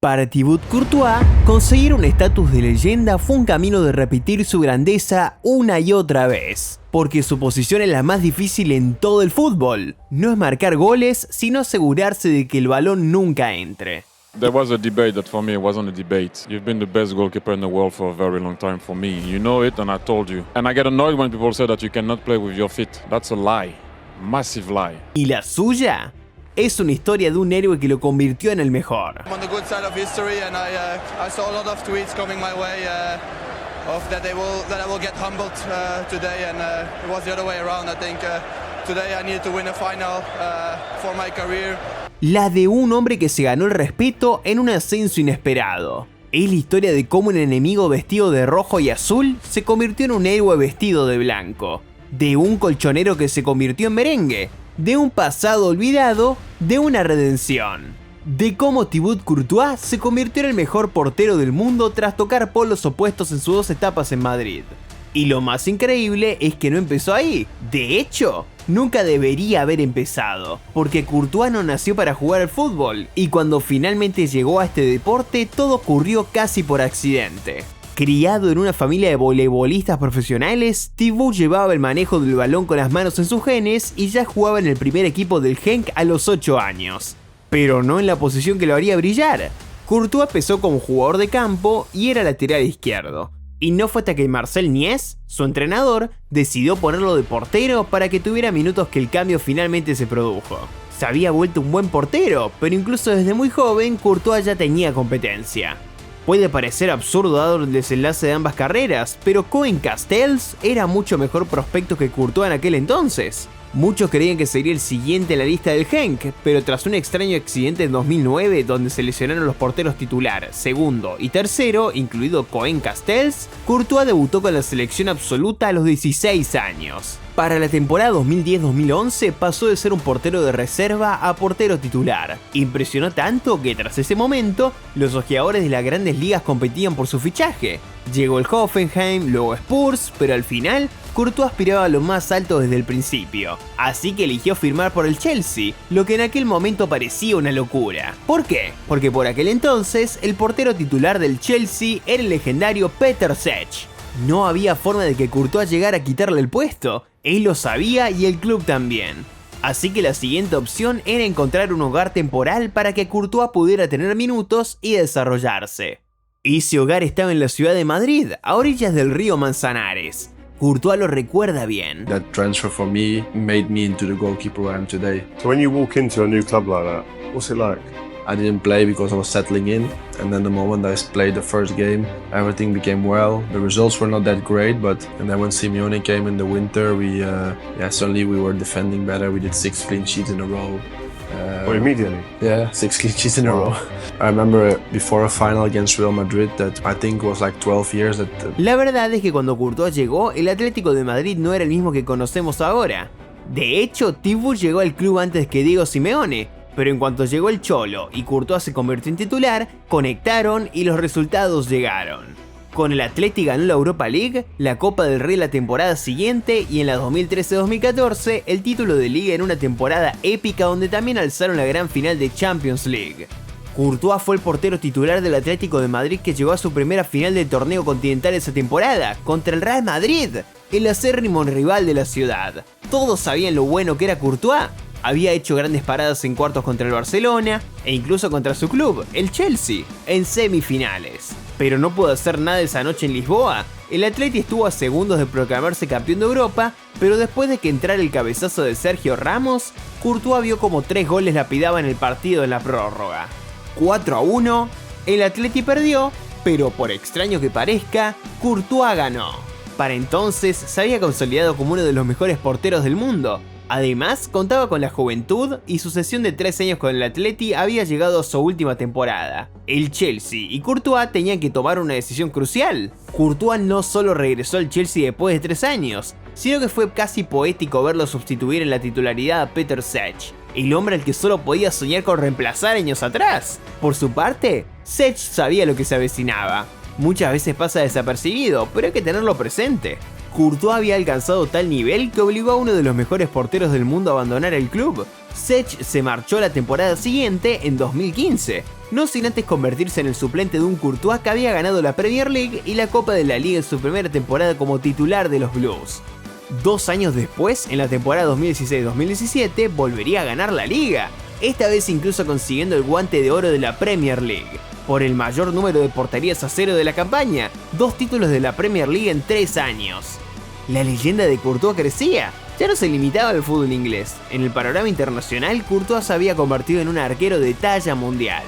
Para Thibaut Courtois, conseguir un estatus de leyenda fue un camino de repetir su grandeza una y otra vez, porque su posición es la más difícil en todo el fútbol. No es marcar goles, sino asegurarse de que el balón nunca entre. There was a debate that for me wasn't a debate. You've been the best goalkeeper in the world for a very long time for me. You know it and I told you. And I get annoyed when people say that you cannot play with your feet. That's a lie. Massive lie. ¿Y la suya? Es una historia de un héroe que lo convirtió en el mejor. I'm on the good side of history and I saw a lot of tweets coming my way of that I will get humbled today and it was the other way around. I think today I needed to win a final for my career. La de un hombre que se ganó el respeto en un ascenso inesperado. Es la historia de cómo un enemigo vestido de rojo y azul se convirtió en un héroe vestido de blanco. De un colchonero que se convirtió en merengue. De un pasado olvidado, de una redención. De cómo Thibaut Courtois se convirtió en el mejor portero del mundo tras tocar polos opuestos en sus 2 etapas en Madrid. Y lo más increíble es que no empezó ahí. De hecho, nunca debería haber empezado, porque Courtois no nació para jugar al fútbol, y cuando finalmente llegó a este deporte todo ocurrió casi por accidente. Criado en una familia de voleibolistas profesionales, Thibaut llevaba el manejo del balón con las manos en sus genes y ya jugaba en el primer equipo del Genk a los 8 años. Pero no en la posición que lo haría brillar. Courtois empezó como jugador de campo y era lateral izquierdo. Y no fue hasta que Marcel Niès, su entrenador, decidió ponerlo de portero para que tuviera minutos que el cambio finalmente se produjo. Se había vuelto un buen portero, pero incluso desde muy joven Courtois ya tenía competencia. Puede parecer absurdo dado el desenlace de ambas carreras, pero Koen Castells era mucho mejor prospecto que Courtois en aquel entonces. Muchos creían que sería el siguiente en la lista del Genk, pero tras un extraño accidente en 2009 donde se lesionaron los porteros titular, segundo y tercero, incluido Koen Castells, Courtois debutó con la selección absoluta a los 16 años. Para la temporada 2010-2011 pasó de ser un portero de reserva a portero titular. Impresionó tanto que tras ese momento, los ojeadores de las grandes ligas competían por su fichaje. Llegó el Hoffenheim, luego Spurs, pero al final, Courtois aspiraba a lo más alto desde el principio. Así que eligió firmar por el Chelsea, lo que en aquel momento parecía una locura. ¿Por qué? Porque por aquel entonces, el portero titular del Chelsea era el legendario Petr Cech. No había forma de que Courtois llegara a quitarle el puesto. Él lo sabía y el club también. Así que la siguiente opción era encontrar un hogar temporal para que Courtois pudiera tener minutos y desarrollarse. Ese hogar estaba en la ciudad de Madrid, a orillas del río Manzanares. Courtois lo recuerda bien. That transfer for me made me into the goalkeeper I am today. So when you walk into a new club like that, what's it like? I didn't play because I was settling in, and then the moment I played the first game, everything became well. The results were not that great, and then when Simeone came in the winter, suddenly we were defending better. We did 6 clean sheets in a row. Immediately? Yeah, 6 clean sheets in a row. I remember before a final against Real Madrid that I think was like 12 years. La verdad es que cuando Courtois llegó, el Atlético de Madrid no era el mismo que conocemos ahora. De hecho, Thibaut llegó al club antes que Diego Simeone. Pero en cuanto llegó el Cholo y Courtois se convirtió en titular, conectaron y los resultados llegaron. Con el Atleti ganó la Europa League, la Copa del Rey la temporada siguiente y en la 2013-2014 el título de Liga en una temporada épica donde también alzaron la gran final de Champions League. Courtois fue el portero titular del Atlético de Madrid que llegó a su primera final del torneo continental esa temporada, contra el Real Madrid, el acérrimo rival de la ciudad. Todos sabían lo bueno que era Courtois. Había hecho grandes paradas en cuartos contra el Barcelona e incluso contra su club, el Chelsea, en semifinales. Pero no pudo hacer nada esa noche en Lisboa. El Atleti estuvo a segundos de proclamarse campeón de Europa, pero después de que entrara el cabezazo de Sergio Ramos, Courtois vio como 3 goles lapidaban el partido en la prórroga. 4-1, el Atleti perdió, pero por extraño que parezca, Courtois ganó. Para entonces se había consolidado como uno de los mejores porteros del mundo. Además, contaba con la juventud y su cesión de 3 años con el Atleti había llegado a su última temporada. El Chelsea y Courtois tenían que tomar una decisión crucial. Courtois no solo regresó al Chelsea después de 3 años, sino que fue casi poético verlo sustituir en la titularidad a Petr Cech, el hombre al que solo podía soñar con reemplazar años atrás. Por su parte, Cech sabía lo que se avecinaba. Muchas veces pasa desapercibido, pero hay que tenerlo presente. Courtois había alcanzado tal nivel que obligó a uno de los mejores porteros del mundo a abandonar el club. Cech se marchó la temporada siguiente, en 2015. no sin antes convertirse en el suplente de un Courtois que había ganado la Premier League y la Copa de la Liga en su primera temporada como titular de los Blues. 2 años después, en la temporada 2016-2017, volvería a ganar la Liga, esta vez incluso consiguiendo el guante de oro de la Premier League, por el mayor número de porterías a cero de la campaña, 2 títulos de la Premier League en 3 años. La leyenda de Courtois crecía, ya no se limitaba al fútbol inglés, en el panorama internacional Courtois se había convertido en un arquero de talla mundial.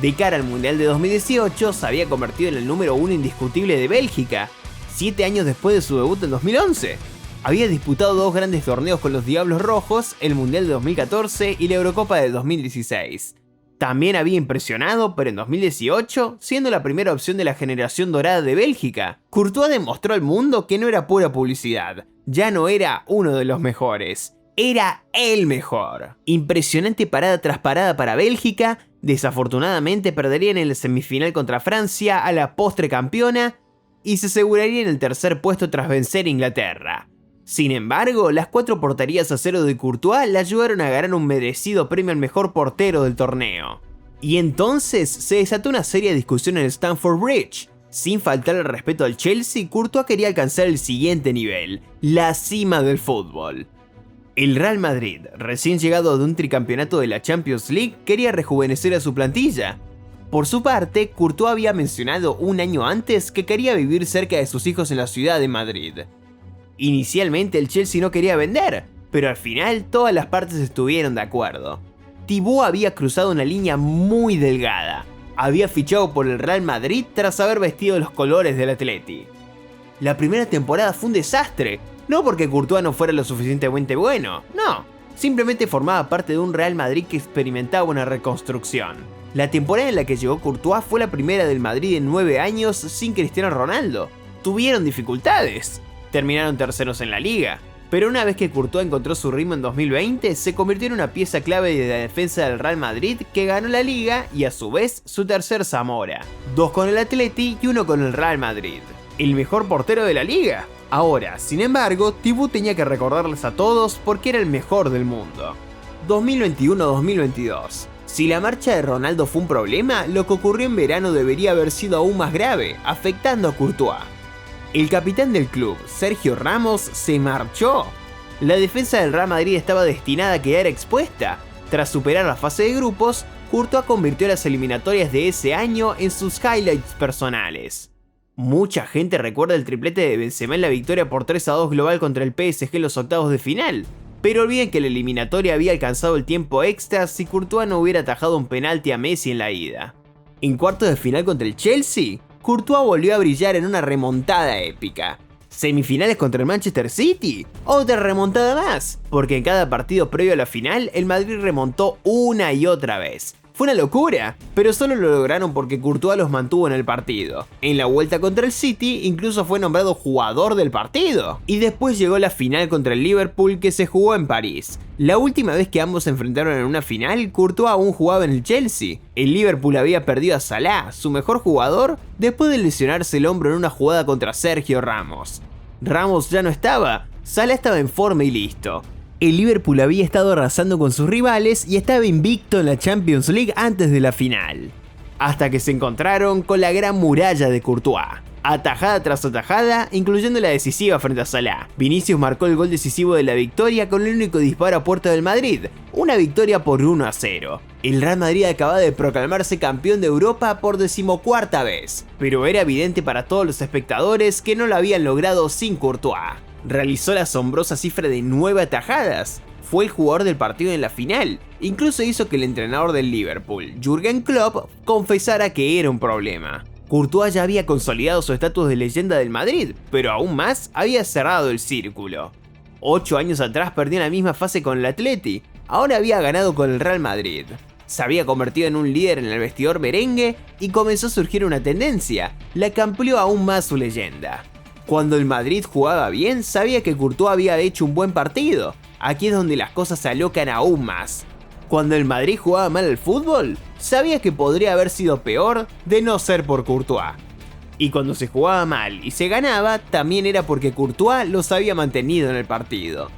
De cara al Mundial de 2018 se había convertido en el número 1 indiscutible de Bélgica, 7 años después de su debut en 2011. Había disputado 2 grandes torneos con los Diablos Rojos, el Mundial de 2014 y la Eurocopa de 2016. También había impresionado, pero en 2018, siendo la primera opción de la generación dorada de Bélgica, Courtois demostró al mundo que no era pura publicidad, ya no era uno de los mejores, era el mejor. Impresionante parada tras parada para Bélgica, desafortunadamente perderían en la semifinal contra Francia a la postre campeona y se asegurarían el tercer puesto tras vencer a Inglaterra. Sin embargo, las 4 porterías a cero de Courtois le ayudaron a ganar un merecido premio al mejor portero del torneo. Y entonces se desató una seria discusión en Stamford Bridge. Sin faltar el respeto al Chelsea, Courtois quería alcanzar el siguiente nivel, la cima del fútbol. El Real Madrid, recién llegado de un tricampeonato de la Champions League, quería rejuvenecer a su plantilla. Por su parte, Courtois había mencionado un año antes que quería vivir cerca de sus hijos en la ciudad de Madrid. Inicialmente el Chelsea no quería vender, pero al final todas las partes estuvieron de acuerdo. Thibaut había cruzado una línea muy delgada. Había fichado por el Real Madrid tras haber vestido los colores del Atleti. La primera temporada fue un desastre, no porque Courtois no fuera lo suficientemente bueno, no, simplemente formaba parte de un Real Madrid que experimentaba una reconstrucción. La temporada en la que llegó Courtois fue la primera del Madrid en 9 años sin Cristiano Ronaldo. Tuvieron dificultades. Terminaron terceros en la liga, pero una vez que Courtois encontró su ritmo en 2020, se convirtió en una pieza clave de la defensa del Real Madrid que ganó la liga y a su vez su tercer Zamora, 2 con el Atleti y 1 con el Real Madrid. El mejor portero de la liga. Ahora, sin embargo, Thibaut tenía que recordarles a todos porque era el mejor del mundo. 2021-2022. Si la marcha de Ronaldo fue un problema, lo que ocurrió en verano debería haber sido aún más grave, afectando a Courtois. El capitán del club, Sergio Ramos, se marchó. La defensa del Real Madrid estaba destinada a quedar expuesta. Tras superar la fase de grupos, Courtois convirtió las eliminatorias de ese año en sus highlights personales. Mucha gente recuerda el triplete de Benzema en la victoria por 3-2 global contra el PSG en los octavos de final, pero olviden que la eliminatoria había alcanzado el tiempo extra si Courtois no hubiera atajado un penalti a Messi en la ida. En cuartos de final contra el Chelsea, Courtois volvió a brillar en una remontada épica. ¿Semifinales contra el Manchester City? Otra remontada más, porque en cada partido previo a la final, el Madrid remontó una y otra vez. Fue una locura, pero solo lo lograron porque Courtois los mantuvo en el partido. En la vuelta contra el City, incluso fue nombrado jugador del partido. Y después llegó la final contra el Liverpool que se jugó en París. La última vez que ambos se enfrentaron en una final, Courtois aún jugaba en el Chelsea. El Liverpool había perdido a Salah, su mejor jugador, después de lesionarse el hombro en una jugada contra Sergio Ramos. Ramos ya no estaba, Salah estaba en forma y listo. El Liverpool había estado arrasando con sus rivales y estaba invicto en la Champions League antes de la final. Hasta que se encontraron con la gran muralla de Courtois. Atajada tras atajada, incluyendo la decisiva frente a Salah. Vinicius marcó el gol decisivo de la victoria con el único disparo a puerta del Madrid. Una victoria por 1-0. El Real Madrid acababa de proclamarse campeón de Europa por 14ª vez. Pero era evidente para todos los espectadores que no lo habían logrado sin Courtois. Realizó la asombrosa cifra de 9 atajadas. Fue el jugador del partido en la final. Incluso hizo que el entrenador del Liverpool, Jürgen Klopp, confesara que era un problema. Courtois ya había consolidado su estatus de leyenda del Madrid, pero aún más había cerrado el círculo. 8 años atrás perdió en la misma fase con el Atleti, ahora había ganado con el Real Madrid. Se había convertido en un líder en el vestidor merengue y comenzó a surgir una tendencia, la que amplió aún más su leyenda. Cuando el Madrid jugaba bien, sabía que Courtois había hecho un buen partido. Aquí es donde las cosas se alocan aún más. Cuando el Madrid jugaba mal al fútbol, sabía que podría haber sido peor de no ser por Courtois. Y cuando se jugaba mal y se ganaba, también era porque Courtois los había mantenido en el partido.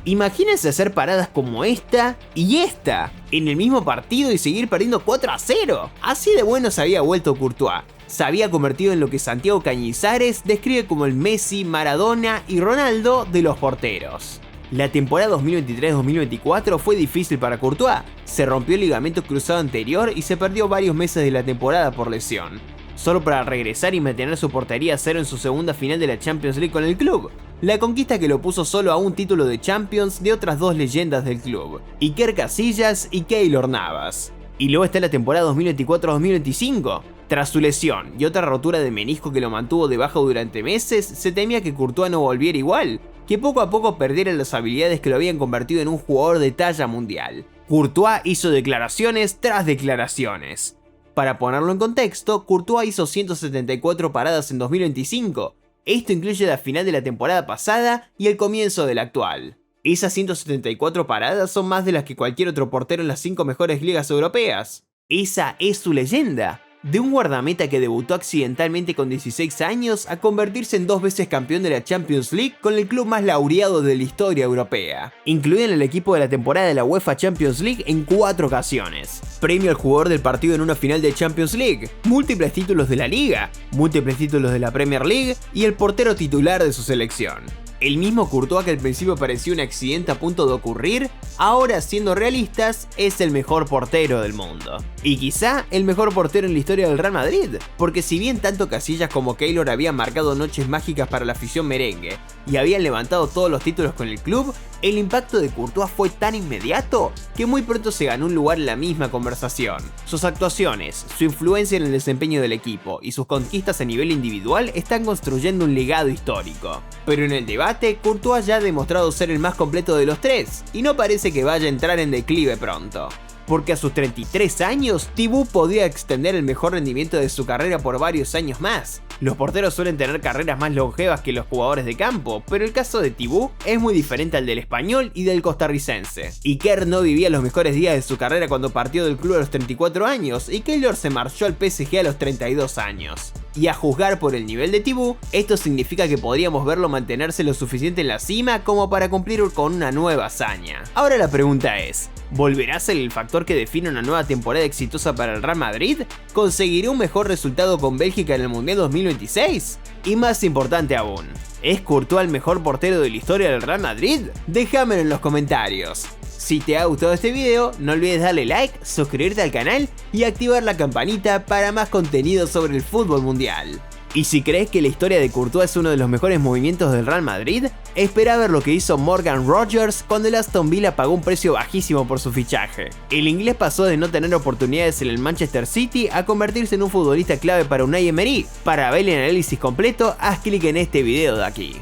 Imagínense hacer paradas como esta y esta en el mismo partido y seguir perdiendo 4-0. Así de bueno se había vuelto Courtois. Se había convertido en lo que Santiago Cañizares describe como el Messi, Maradona y Ronaldo de los porteros. La temporada 2023-2024 fue difícil para Courtois. Se rompió el ligamento cruzado anterior y se perdió varios meses de la temporada por lesión, solo para regresar y mantener su portería a cero en su segunda final de la Champions League con el club. La conquista que lo puso solo a un título de Champions de otras dos leyendas del club, Iker Casillas y Keylor Navas. Y luego está la temporada 2024-2025. Tras su lesión y otra rotura de menisco que lo mantuvo de baja durante meses, se temía que Courtois no volviera igual, que poco a poco perdiera las habilidades que lo habían convertido en un jugador de talla mundial. Courtois hizo declaraciones tras declaraciones. Para ponerlo en contexto, Courtois hizo 174 paradas en 2025. Esto incluye la final de la temporada pasada y el comienzo de la actual. Esas 174 paradas son más de las que cualquier otro portero en las 5 mejores ligas europeas. Esa es su leyenda. De un guardameta que debutó accidentalmente con 16 años a convertirse en 2 veces campeón de la Champions League con el club más laureado de la historia europea, incluido en el equipo de la temporada de la UEFA Champions League en 4 ocasiones, premio al jugador del partido en una final de Champions League, múltiples títulos de la Liga, múltiples títulos de la Premier League y el portero titular de su selección. El mismo Courtois que al principio parecía un accidente a punto de ocurrir, ahora siendo realistas es el mejor portero del mundo. Y quizá el mejor portero en la historia del Real Madrid, porque si bien tanto Casillas como Keylor habían marcado noches mágicas para la afición merengue y habían levantado todos los títulos con el club, el impacto de Courtois fue tan inmediato que muy pronto se ganó un lugar en la misma conversación. Sus actuaciones, su influencia en el desempeño del equipo y sus conquistas a nivel individual están construyendo un legado histórico. Pero en el debate, Courtois ya ha demostrado ser el más completo de los tres, y no parece que vaya a entrar en declive pronto. Porque a sus 33 años, Thibaut podría extender el mejor rendimiento de su carrera por varios años más. Los porteros suelen tener carreras más longevas que los jugadores de campo, pero el caso de Thibaut es muy diferente al del español y del costarricense. Iker no vivía los mejores días de su carrera cuando partió del club a los 34 años y Keylor se marchó al PSG a los 32 años. Y a juzgar por el nivel de Thibaut, esto significa que podríamos verlo mantenerse lo suficiente en la cima como para cumplir con una nueva hazaña. Ahora la pregunta es, ¿volverá a ser el factor que define una nueva temporada exitosa para el Real Madrid? ¿Conseguirá un mejor resultado con Bélgica en el Mundial 2026? Y más importante aún, ¿es Courtois el mejor portero de la historia del Real Madrid? Déjamelo en los comentarios. Si te ha gustado este video, no olvides darle like, suscribirte al canal y activar la campanita para más contenido sobre el fútbol mundial. Y si crees que la historia de Courtois es uno de los mejores movimientos del Real Madrid, espera a ver lo que hizo Morgan Rogers cuando el Aston Villa pagó un precio bajísimo por su fichaje. El inglés pasó de no tener oportunidades en el Manchester City a convertirse en un futbolista clave para Unai Emery. Para ver el análisis completo, haz clic en este video de aquí.